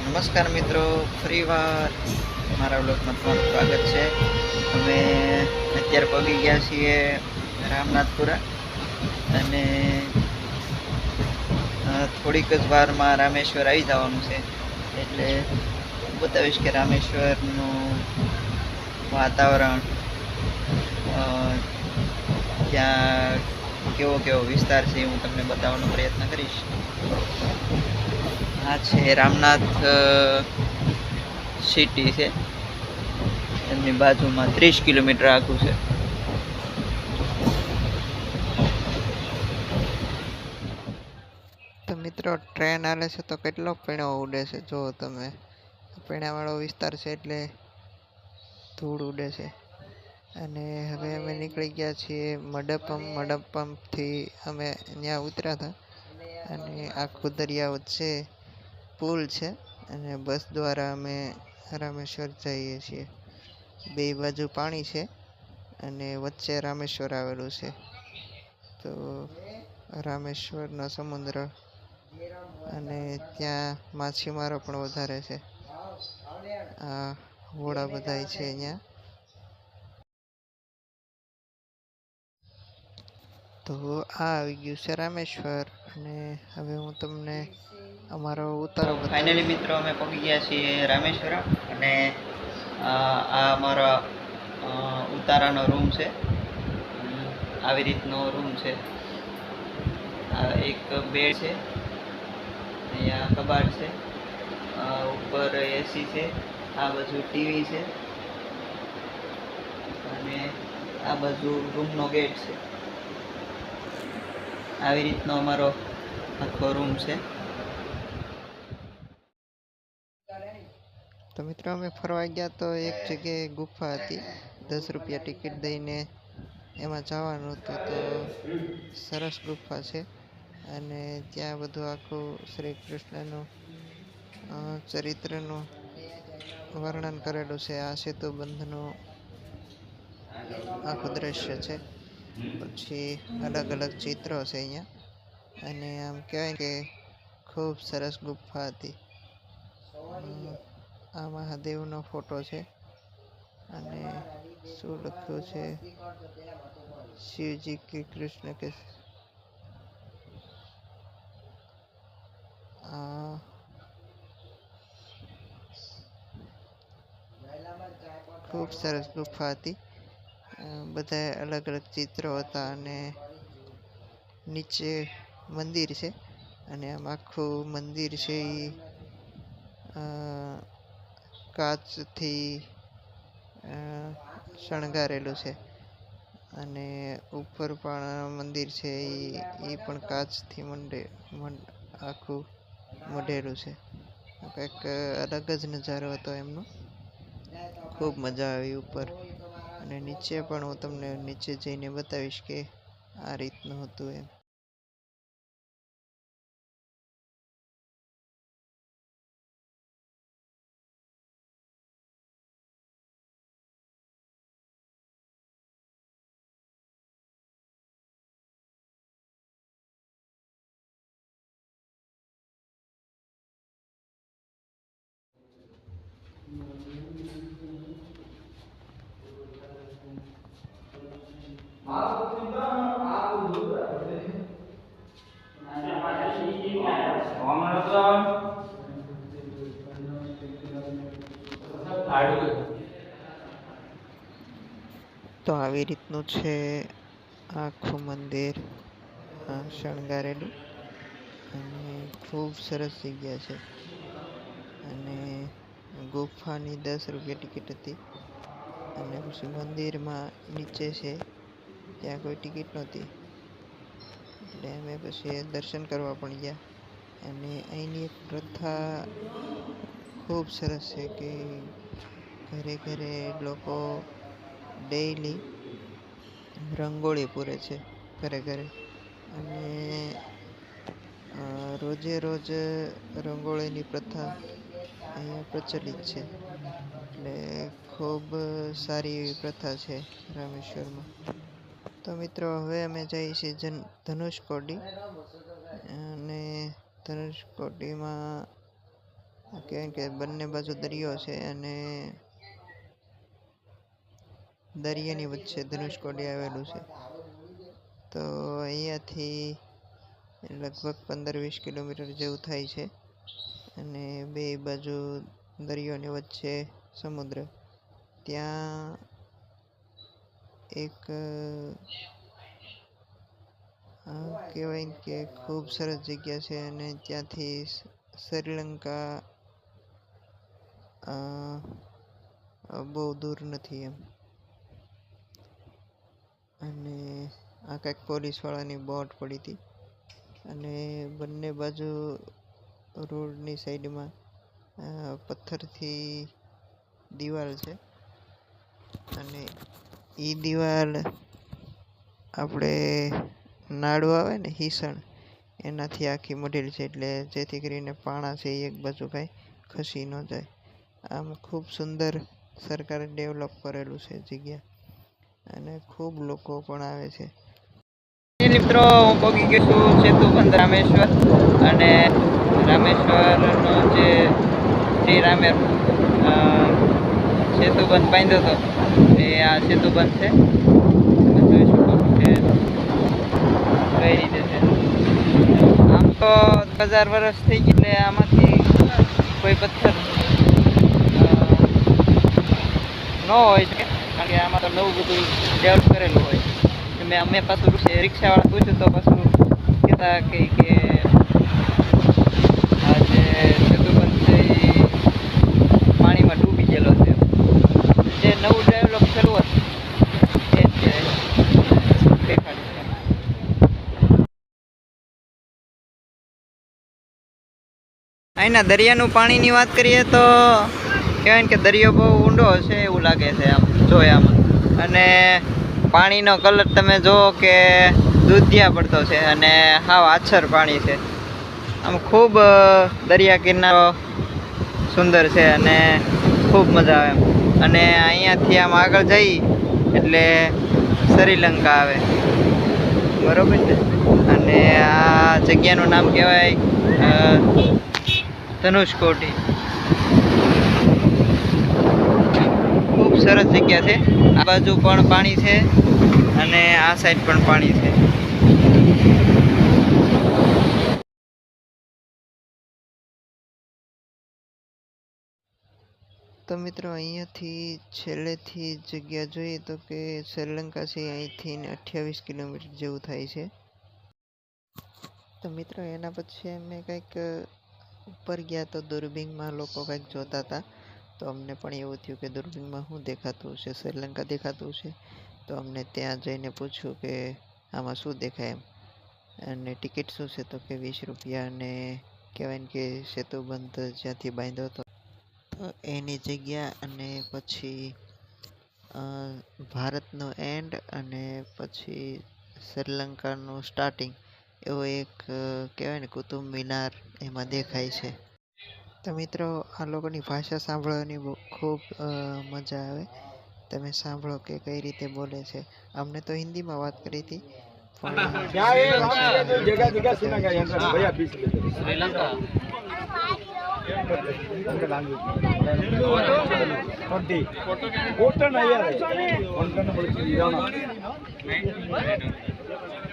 નમસ્કાર મિત્રો, ફરીવાર મારા બ્લોગમાં તમારું સ્વાગત છે. અમે અત્યારે પગી ગયા છીએ રામનાથપુરા અને થોડીક જ વારમાં રામેશ્વર આવી જવાનું છે. એટલે બતાવીશ કે રામેશ્વરનું વાતાવરણ, ત્યાં કેવો કેવો વિસ્તાર છે હું તમને બતાવવાનો પ્રયત્ન કરીશ. આ છે રામનાથ સિટી છે, એમની બાજુમાં 30 કિલોમીટર આખું છે. તો મિત્રો, ટ્રેન હાલે છે તો કેટલો પીણો ઉડે છે જો તમે. પીણાવાળો વિસ્તાર છે એટલે ધૂળ ઉડે છે. અને હવે અમે નીકળી ગયા છીએ મડપ્પમથી અમે ત્યાં ઉતર્યા હતા. અને આખું દરિયા વચ્ચે પુલ છે અને બસ દ્વારા અમે રામેશ્વર જઈએ છીએ. બે બાજુ પાણી છે અને વચ્ચે રામેશ્વર આવેલું છે. તો રામેશ્વરનો સમુદ્ર, અને ત્યાં માછીમારો પણ વધારે છે. આ ઘોડા બધાય છે અહીંયા. તો આ આવી ગયું છે રામેશ્વર, અને હવે હું તમને અમારો ઉતારો ફાઇનલી મિત્રો અમે પહોંચી ગયા છીએ રામેશ્વર. અને આ અમારો ઉતારાનો રૂમ છે. આવી રીતનો રૂમ છે. આ એક બેડ છે, અહીંયા કબાટ છે, ઉપર એસી છે, આ બાજુ ટીવી છે, અને આ બાજુ રૂમનો ગેટ છે. આવી રીતનો અમારો આખો રૂમ છે. તો મિત્રો, અમે ફરવા ગયા તો એક જગ્યાએ ગુફા હતી. 10 રૂપિયા ટિકિટ દઈને એમાં જવાનું હતું. તો સરસ ગુફા છે, અને ત્યાં બધું આખું શ્રી કૃષ્ણનું ચરિત્રનું વર્ણન કરેલું છે. આ સેતુબંધનું આખું દ્રશ્ય છે. પછી અલગ અલગ ચિત્રો છે અહીંયા. અને આમ કહેવાય કે ખૂબ સરસ ગુફા હતી. આ મહાદેવનો ફોટો છે, અને શું લખ્યું છે, શિવજી કે કૃષ્ણ કે. ખૂબ સરસ ગુફા હતી. બધા અલગ અલગ ચિત્રો હતા, અને નીચે મંદિર છે, અને આમ આખું મંદિર છે એ કાચથી શણગારેલું છે. અને ઉપર પણ મંદિર છે એ પણ કાચથી આખું મઢેલું છે. કંઈક અલગ જ નજારો હતો એમનો. ખૂબ મજા આવી ઉપર. અને નીચે પણ હું તમને નીચે જઈને બતાવીશ કે આ રીતનું હતું એમ. તો આવી રીતનું છે આખું મંદિર શણગારેલું, અને ખૂબ સરસ જગ્યા છે. અને ગુફાની 10 રૂપિયા ટિકિટ હતી. અને પછી મંદિરમાં નીચે છે ત્યાં કોઈ ટિકિટ નહોતી, એટલે અમે પછી દર્શન કરવા પણ ગયા. અને અહીંની એક પ્રથા ખૂબ સરસ છે કે ઘરે ઘરે લોકો ડેઈલી રંગોળી પૂરે છે ઘરે ઘરે. અને રોજે રોજ રંગોળીની પ્રથા અહીંયા પ્રચલિત છે. એટલે ખૂબ સારી એવી પ્રથા છે રામેશ્વરમાં. તો મિત્રો, હવે અમે જઈએ છીએ ધનુષકોડી. અને ધનુષકોડીમાં કહેવાય કે બંને બાજુ દરિયો છે અને દરિયાની વચ્ચે ધનુષકોડી આવેલું છે. તો અહીંયાથી લગભગ 15-20 કિલોમીટર જેવું થાય છે અને બે બાજુ દરિયોની વચ્ચે સમુદ્ર. ત્યાં એક કહેવાય કે ખૂબ સરસ જગ્યા છે અને ત્યાંથી શ્રીલંકા બહુ દૂર નથી એમ. અને આ કંઈક પોલીસવાળાની બોટ પડી હતી અને બંને બાજુ રોડની સાઈડમાં પથ્થરથી દિવાલ છે અને એ દિવાલ આપણે નાડું આવે ને હિસણ એનાથી આખી મઢેલી છે, એટલે જેથી કરીને પાણા છે એ એક બાજુ કાંઈ ખસી ન જાય. આમ ખૂબ સુંદર સરકારે ડેવલપ કરેલું છે જગ્યા અને ખૂબ લોકો પણ આવે છે. મિત્રો હું પહોંચી ગયો છું સેતુબંધ રામેશ્વર અને રામેશ્વરનો જે શ્રી રામે સેતુબંધ બાંધ્યો હતો એ આ સેતુબંધ છે. તમે જોઈ શકો કે કઈ રીતે છે. આમ તો 1000 વર્ષ થઈ ગઈ એટલે આમાંથી કોઈ પથ્થર ન હોય શકે, કારણ કે આમાં તો નવું બધું ડેવલપ કરેલું હોય. અમે પાછું રિક્ષાવાળા પૂછ્યું તો પાછું કહેતા કે આ જે સેતુબંધ છે એ પાણીમાં ડૂબી ગયેલો છે. જે નવું ડેવલપ કરવું હતું એ છે દેખાડી છે. અહીંના દરિયાનું પાણીની વાત કરીએ તો કહેવાય ને કે દરિયો બહુ ઊંડો હશે એવું લાગે છે આમ જોયામાં. અને પાણીનો કલર તમે જુઓ કે દૂધિયા પડતો છે અને હાવ આછર પાણી છે. આમ ખૂબ દરિયા કિનારો સુંદર છે અને ખૂબ મજા આવે એમ. અને અહીંયાથી આમ આગળ જઈ એટલે શ્રીલંકા આવે, બરોબર છે. અને આ જગ્યાનું નામ કહેવાય ધનુષકોટી. ખૂબ સરસ જગ્યા છે. આ બાજુ પણ પાણી છે અને આ સાઈડ પણ પાણી છે. તો મિત્રો અહીંયાથી છેલ્લેથી જગ્યા જોઈએ તો કે શ્રીલંકા છે અહીંથી 28 કિલોમીટર જેવું થાય છે. તો મિત્રો એના પછી અમે કંઈક ઉપર ગયા તો દૂરબીનમાં લોકો કંઈક જોતા હતા. તો અમને પણ એવું થયું કે દૂરબીનમાં શું દેખાતું હશે, શ્રીલંકા દેખાતું છે. તો અમને ત્યાં જઈને પૂછ્યું કે આમાં શું દેખાય એમ, અને ટિકિટ શું છે તો કે 20 રૂપિયા. અને કહેવાય ને કે સેતુબંધ જ્યાંથી બાંધ્યો હતો તો એની જગ્યા અને પછી ભારતનો એન્ડ અને પછી શ્રીલંકાનું સ્ટાર્ટિંગ એવો એક કહેવાય ને કુતુબ મિનાર એમાં દેખાય છે. તો મિત્રો આ લોકોની ભાષા સાંભળવાની ખૂબ મજા આવે. તમે સાંભળો કે કઈ રીતે બોલે છે. અમને તો હિન્દીમાં વાત કરી હતી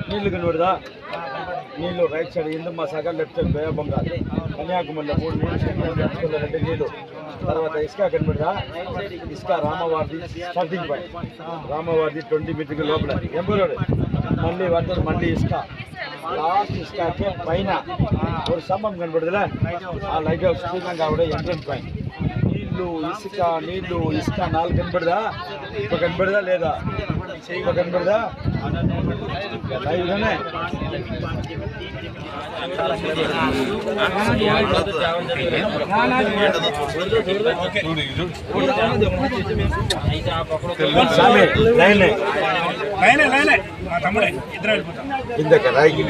నీళ్లు కనబడదా నీళ్లు right side Hindu Mahasagar left side bay of Bengal కన్యాకుమారిలో 3 నీళ్ళు నీళ్ళు తర్వాత ఇసుక కనబడదా ఇసుక రామవారిది స్టార్టింగ్ పాయింట్ రామవారిది 20 మీటర్ల లోపల ఎంబరోడ్ మళ్ళీ వాటర్ మళ్ళీ ఇసుక లాస్ట్ ఇసుకకి పైన ఒక స్తంభం కనబడదులే ఆ లైట్ హౌస్ శ్రీలంక ఆవిడ ఎంట్రన్స్ పాయింట్ నీళ్లు ఇసుక 4 కనబడదా ఇప్పుడు కనబడదా లేదా ఇప్పుడు కనబడదా లైవ్గానే ఇందక రాయికి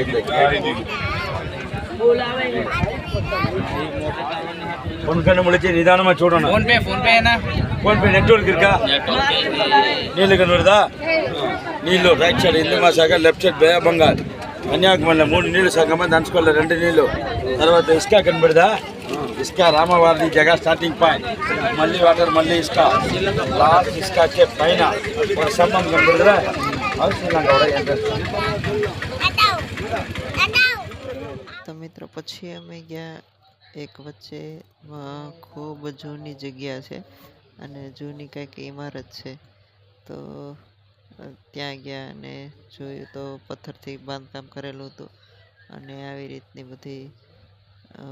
ఫోన్ కన్నా ముడిచి నిదానమా చూడండి. ఫోన్ పే నెట్వర్క్ ఇరుకా నీళ్ళు కనబడదా నీళ్ళు right side Hindu Mahasagar left side bay of Bengal కన్యాకుమారిలో 3 నీళ్ళు సగమ దంచుకోవాలి 2 నీళ్ళు తర్వాత ఇసుక కనబడదా इसका रामावादी जगह स्टार्टिंग पॉइंट मल्ली वाटर मल्ली इसका लास्ट इसका के पैना और सबम गंभीर और श्रीलंका તો મિત્રો પછી અમે ગયા એક વચ્ચે ખૂબ જૂની જગ્યા છે અને જૂની કંઈક ઇમારત છે તો ત્યાં ગયા અને જોયું તો પથ્થરથી બાંધકામ કરેલું હતું અને આવી રીતની બધી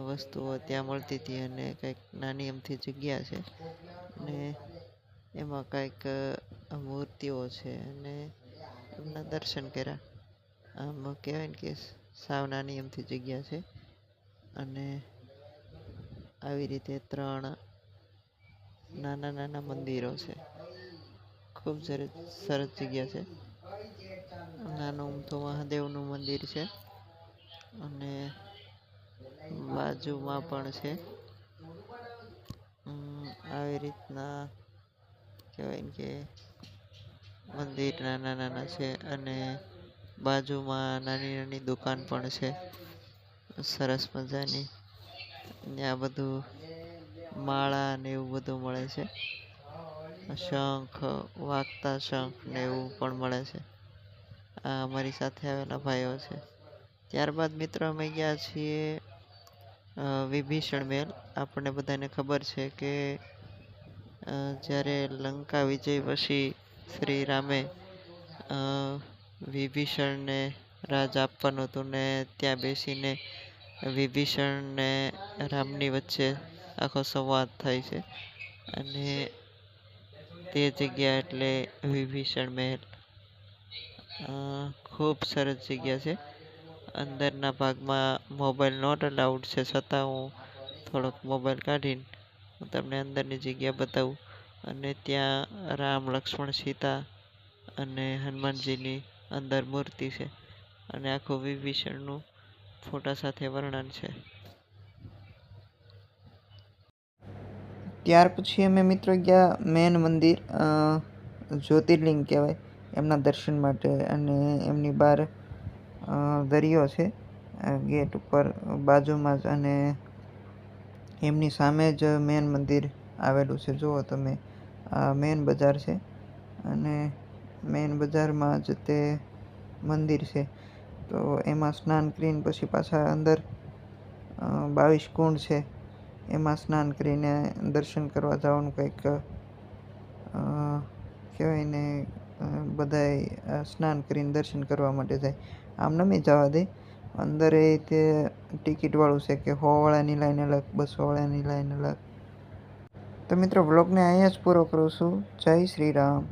વસ્તુઓ ત્યાં મળતી હતી અને કંઈક નાની અમથી જગ્યા છે અને એમાં કંઈક મૂર્તિઓ છે અને એમના દર્શન કર્યા. આમ કહેવાય ને કે સાવ નાની અમથી જગ્યા છે અને આવી રીતે 3 નાના નાના મંદિરો છે. ખૂબ સરસ જગ્યા છે. નાનું અમથું મહાદેવનું મંદિર છે અને બાજુમાં પણ છે. આવી રીતના કહેવાય ને કે મંદિર નાના નાના છે અને બાજુમાં નાની નાની દુકાન પણ છે સરસ મજાની. ત્યાં બધું માળા ને એવું બધું મળે છે. શંખ, વાગતા શંખ ને એવું પણ મળે છે. આ અમારી સાથે આવેલા ભાઈઓ છે. ત્યારબાદ મિત્રો અમે ગયા છીએ વિભીષણ મહેલ. આપણને બધાને ખબર છે કે જ્યારે લંકા વિજય પછી શ્રી રામે વિભીષણને રાજ આપવાનું હતું ને ત્યાં બેસીને વિભીષણ ને રામની વચ્ચે આખો સંવાદ થાય છે અને તે જગ્યા એટલે વિભીષણ મહેલ. ખૂબ સરસ જગ્યા છે. અંદરના ભાગમાં મોબાઈલ નોટ અલાઉડ છે છતાં હું થોડોક મોબાઈલ કાઢીને હું તમને અંદરની જગ્યા બતાવું. અને ત્યાં રામ, લક્ષ્મણ, સીતા અને હનુમાનજીની અંદર મૂર્તિ છે અને આખું વિભીષણનું ફોટા સાથે વર્ણન છે. ત્યાર પછી અમે મિત્રો ગયા મેન મંદિર, જ્યોતિર્લિંગ કહેવાય, એમના દર્શન માટે. અને એમની બહાર દરિયો છે ગેટ ઉપર બાજુમાં જ અને એમની સામે જ મેન મંદિર આવેલું છે. જુઓ તમે, આ મેન બજાર છે અને મેન બજારમાં જ તે મંદિર છે. તો એમાં સ્નાન કરીને પછી પાછા અંદર 22 કુંડ છે એમાં સ્નાન કરીને દર્શન કરવા જવાનું કંઈક કહેવાય ને. બધાય સ્નાન કરીને દર્શન કરવા માટે જાય. આમ નમી જવા દે. અંદર એ તે ટિકિટવાળું છે કે 100 વાળાની લાઈન અલગ, 200 વાળાની લાઈન અલગ. તો મિત્રો વ્લોગને અહીંયા જ પૂરો કરું છું. જય શ્રી રામ.